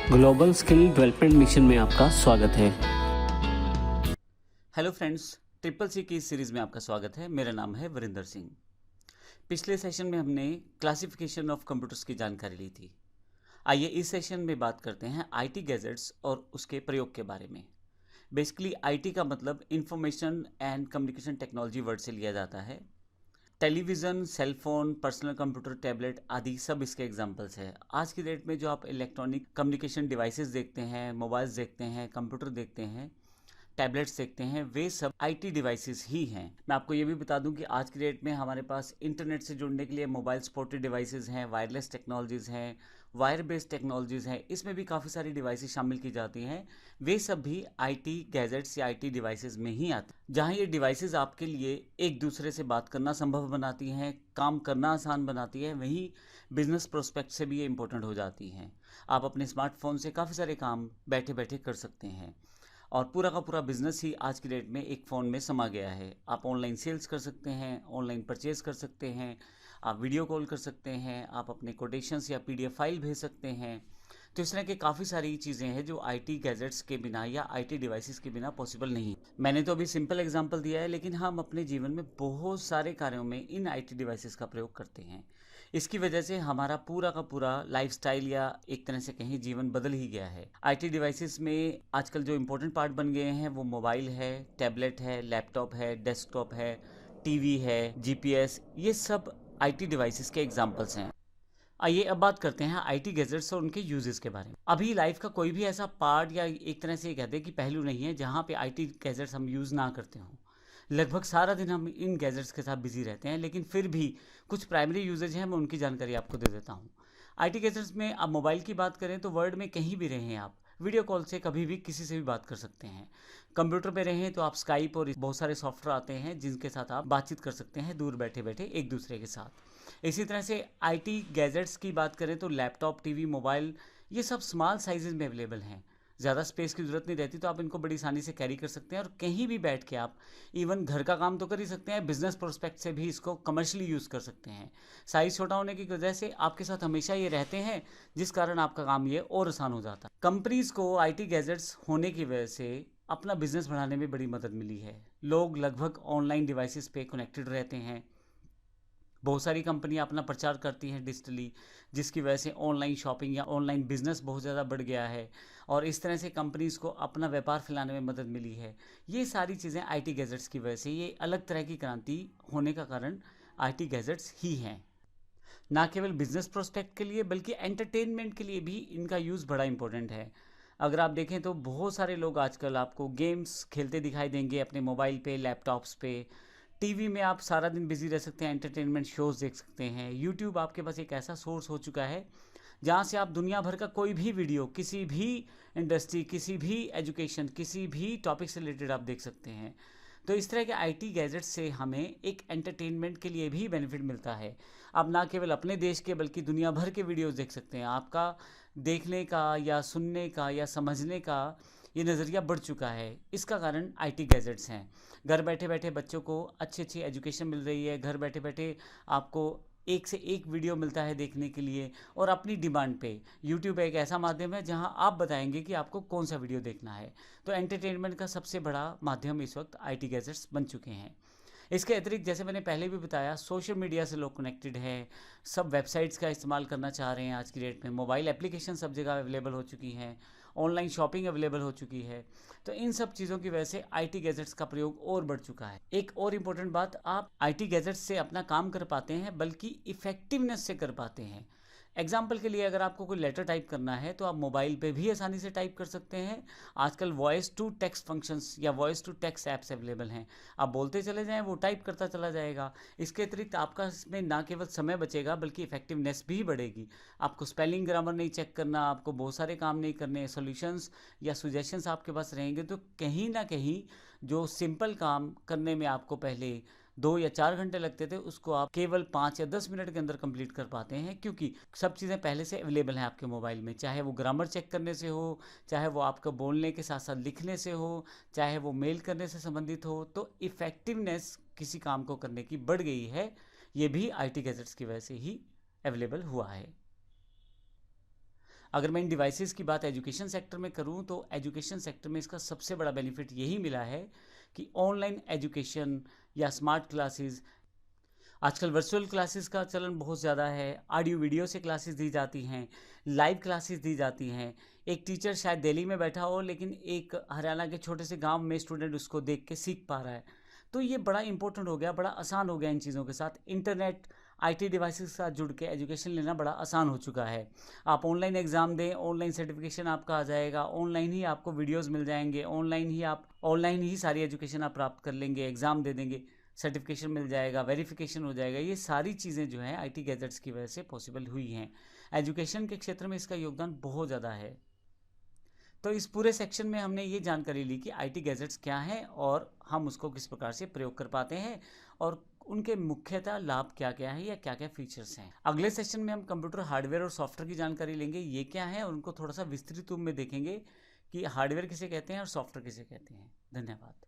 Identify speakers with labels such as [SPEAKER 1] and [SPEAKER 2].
[SPEAKER 1] Global skill development mission में आपका स्वागत है।
[SPEAKER 2] हेलो फ्रेंड्स, ट्रिपल सी की इस सीरीज़ में आपका स्वागत है। मेरा नाम है वरिंदर सिंह। पिछले सेशन में हमने क्लासिफिकेशन ऑफ कंप्यूटर्स की जानकारी ली थी। आइए इस सेशन में बात करते हैं आईटी गैजेट्स और उसके प्रयोग के बारे में। बेसिकली आईटी का मतलब information and communication technology word से लिया जाता है। Television, cellphone, personal computer, tablet आदि सब इसके एग्जांपल्स हैं। आज की डेट में जो आप इलेक्ट्रॉनिक कम्युनिकेशन डिवाइसेस देखते हैं, मोबाइल्स देखते हैं, कंप्यूटर देखते हैं, टैबलेट्स देखते हैं, वे सब आईटी डिवाइसेस ही हैं। मैं आपको ये भी बता दूं कि आज की डेट में हमारे पास इंटरनेट से जुड़ने के लिए मोबाइल सपोर्टेड डिवाइसेस हैं, वायरलेस टेक्नोलॉजीज़ हैं, वायर बेस्ड टेक्नोलॉजीज़ हैं। इसमें भी काफ़ी सारी डिवाइसेस शामिल की जाती हैं। वे सब भी आईटी गैजेट्स या आईटी डिवाइसेस में ही आते हैं। जहाँ ये डिवाइसेस आपके लिए एक दूसरे से बात करना संभव बनाती हैं, काम करना आसान बनाती है, वहीं बिजनेस प्रोस्पेक्ट से भी ये इंपॉर्टेंट हो जाती हैं। आप अपने स्मार्टफोन से काफ़ी सारे काम बैठे बैठे कर सकते हैं और पूरा का पूरा बिजनेस ही आज की डेट में एक फ़ोन में समा गया है। आप ऑनलाइन सेल्स कर सकते हैं, ऑनलाइन परचेज कर सकते हैं, आप वीडियो कॉल कर सकते हैं, आप अपने कोटेशंस या पीडीएफ फाइल भेज सकते हैं। तो इस तरह की काफ़ी सारी चीज़ें हैं जो आईटी गैजेट्स के बिना या आईटी डिवाइसेस के बिना पॉसिबल नहीं। मैंने तो अभी सिंपल एग्जांपल दिया है, लेकिन हम अपने जीवन में बहुत सारे कार्यों में इन आईटी डिवाइसेस का प्रयोग करते हैं। इसकी वजह से हमारा पूरा का पूरा लाइफस्टाइल या एक तरह से कहीं जीवन बदल ही गया है। आईटी डिवाइसेस में आजकल जो इम्पोर्टेंट पार्ट बन गए हैं वो मोबाइल है, टैबलेट है, लैपटॉप है, डेस्कटॉप है, टीवी है, जीपीएस, ये सब आईटी डिवाइसेस के एग्जांपल्स हैं। आइए अब बात करते हैं आईटी गैजेट्स और उनके यूजेस के बारे में। अभी लाइफ का कोई भी ऐसा पार्ट या एक तरह से ये कहते हैं कि पहलू नहीं है जहाँ पे आईटी गैजेट्स हम यूज़ ना करते हों। लगभग सारा दिन हम इन गैजेट्स के साथ बिजी रहते हैं, लेकिन फिर भी कुछ प्राइमरी यूजेज हैं, मैं उनकी जानकारी आपको दे देता हूँ। आईटी गैजेट्स में आप मोबाइल की बात करें तो वर्ल्ड में कहीं भी रहें आप वीडियो कॉल से कभी भी किसी से भी बात कर सकते हैं। कंप्यूटर पे रहें तो आप स्काइप और बहुत सारे सॉफ्टवेयर आते हैं जिनके साथ आप बातचीत कर सकते हैं दूर बैठे बैठे एक दूसरे के साथ। इसी तरह से आईटी गैजेट्स की बात करें तो लैपटॉप, टीवी, मोबाइल, ये सब स्मॉल साइजेज में अवेलेबल हैं। ज़्यादा स्पेस की ज़रूरत नहीं रहती, तो आप इनको बड़ी आसानी से कैरी कर सकते हैं और कहीं भी बैठ के आप इवन घर का काम तो कर ही सकते हैं, बिजनेस प्रोस्पेक्ट से भी इसको कमर्शियली यूज़ कर सकते हैं। साइज़ छोटा होने की वजह से आपके साथ हमेशा ये रहते हैं, जिस कारण आपका काम ये और आसान हो जाता है। कंपनीज़ को आईटी गैजेट्स होने की वजह से अपना बिजनेस बढ़ाने में बड़ी मदद मिली है। लोग लगभग ऑनलाइन डिवाइसेस पे कनेक्टेड रहते हैं। बहुत सारी कंपनियां अपना प्रचार करती हैं डिजिटली, जिसकी वजह से ऑनलाइन शॉपिंग या ऑनलाइन बिजनेस बहुत ज़्यादा बढ़ गया है और इस तरह से कंपनीज़ को अपना व्यापार फैलाने में मदद मिली है। ये सारी चीज़ें आईटी गैजेट्स की वजह से, ये अलग तरह की क्रांति होने का कारण आईटी गैजेट्स ही हैं। ना केवल बिजनेस प्रोस्पेक्ट के लिए बल्कि एंटरटेनमेंट के लिए भी इनका यूज़ बड़ा इंपॉर्टेंट है। अगर आप देखें तो बहुत सारे लोग आजकल आपको गेम्स खेलते दिखाई देंगे अपने मोबाइल पे, लैपटॉप्स पे। टीवी में आप सारा दिन बिजी रह सकते हैं, एंटरटेनमेंट शोज़ देख सकते हैं। यूट्यूब आपके पास एक ऐसा सोर्स हो चुका है जहाँ से आप दुनिया भर का कोई भी वीडियो, किसी भी इंडस्ट्री, किसी भी एजुकेशन, किसी भी टॉपिक से रिलेटेड आप देख सकते हैं। तो इस तरह के आईटी गैजेट्स से हमें एक एंटरटेनमेंट के लिए भी बेनिफिट मिलता है। आप ना केवल अपने देश के बल्कि दुनिया भर के वीडियोस देख सकते हैं। आपका देखने का या सुनने का या समझने का ये नज़रिया बढ़ चुका है। इसका कारण आईटी गैजेट्स हैं। घर बैठे बैठे बच्चों को अच्छी अच्छी एजुकेशन मिल रही है। घर बैठे बैठे आपको एक से एक वीडियो मिलता है देखने के लिए और अपनी डिमांड पे। यूट्यूब एक ऐसा माध्यम है जहां आप बताएंगे कि आपको कौन सा वीडियो देखना है। तो एंटरटेनमेंट का सबसे बड़ा माध्यम इस वक्त आईटी गैजेट्स बन चुके हैं। इसके अतिरिक्त जैसे मैंने पहले भी बताया, सोशल मीडिया से लोग कनेक्टेड हैं। सब वेबसाइट्स का इस्तेमाल करना चाह रहे हैं आज की डेट में। मोबाइल एप्लीकेशन सब जगह अवेलेबल हो चुकी हैं। ऑनलाइन शॉपिंग अवेलेबल हो चुकी है। तो इन सब चीज़ों की वजह से आईटी गैजेट्स का प्रयोग और बढ़ चुका है। एक और इम्पोर्टेंट बात, आप आईटी गैजेट्स से अपना काम कर पाते हैं बल्कि इफ़ेक्टिवनेस से कर पाते हैं। एग्जाम्पल के लिए अगर आपको कोई लेटर टाइप करना है तो आप मोबाइल पे भी आसानी से टाइप कर सकते हैं। आजकल वॉइस टू टेक्स्ट फंक्शंस या voice to text apps available हैं। आप बोलते चले जाएं, वो टाइप करता चला जाएगा। इसके अतिरिक्त आपका इसमें ना केवल समय बचेगा बल्कि इफेक्टिवनेस भी बढ़ेगी। आपको स्पेलिंग ग्रामर नहीं चेक करना, आपको बहुत सारे काम नहीं करने, सॉल्यूशंस या सुजेशंस आपके पास रहेंगे। तो कहीं ना कहीं जो सिंपल काम करने में आपको पहले 2 या 4 घंटे लगते थे, उसको आप केवल 5 या 10 मिनट के अंदर कंप्लीट कर पाते हैं, क्योंकि सब चीज़ें पहले से अवेलेबल हैं आपके मोबाइल में। चाहे वो ग्रामर चेक करने से हो, चाहे वो आपका बोलने के साथ साथ लिखने से हो, चाहे वो मेल करने से संबंधित हो। तो इफ़ेक्टिवनेस किसी काम को करने की बढ़ गई है। ये भी आईटी गैजेट्स की वजह से ही अवेलेबल हुआ है। अगर मैं इन डिवाइसेस की बात एजुकेशन सेक्टर में करूं तो एजुकेशन सेक्टर में इसका सबसे बड़ा बेनिफिट यही मिला है कि ऑनलाइन एजुकेशन या स्मार्ट क्लासेस, आजकल वर्चुअल क्लासेस का चलन बहुत ज़्यादा है, ऑडियो वीडियो से क्लासेस दी जाती हैं, लाइव क्लासेस दी जाती हैं। एक टीचर शायद दिल्ली में बैठा हो लेकिन एक हरियाणा के छोटे से गांव में स्टूडेंट उसको देख के सीख पा रहा है। तो ये बड़ा इंपॉर्टेंट हो गया, बड़ा आसान हो गया इन चीज़ों के साथ। इंटरनेट, आईटी डिवाइसेस के साथ जुड़ के एजुकेशन लेना बड़ा आसान हो चुका है। आप ऑनलाइन एग्ज़ाम दें, ऑनलाइन सर्टिफिकेशन आपका आ जाएगा, ऑनलाइन ही आपको वीडियोज़ मिल जाएंगे, ऑनलाइन ही सारी एजुकेशन आप प्राप्त कर लेंगे, एग्ज़ाम दे देंगे, सर्टिफिकेशन मिल जाएगा, वेरिफिकेशन हो जाएगा। ये सारी चीज़ें जो हैं आईटी गैजेट्स की वजह से पॉसिबल हुई हैं। एजुकेशन के क्षेत्र में इसका योगदान बहुत ज़्यादा है। तो इस पूरे सेक्शन में हमने ये जानकारी ली कि आईटी गैजेट्स क्या हैं और हम उसको किस प्रकार से प्रयोग कर पाते हैं और उनके मुख्यतः लाभ क्या क्या है या क्या क्या फीचर्स हैं। अगले सेशन में हम कंप्यूटर हार्डवेयर और सॉफ्टवेयर की जानकारी लेंगे, ये क्या है, और उनको थोड़ा सा विस्तृत रूप में देखेंगे कि हार्डवेयर किसे कहते हैं और सॉफ्टवेयर किसे कहते हैं। धन्यवाद।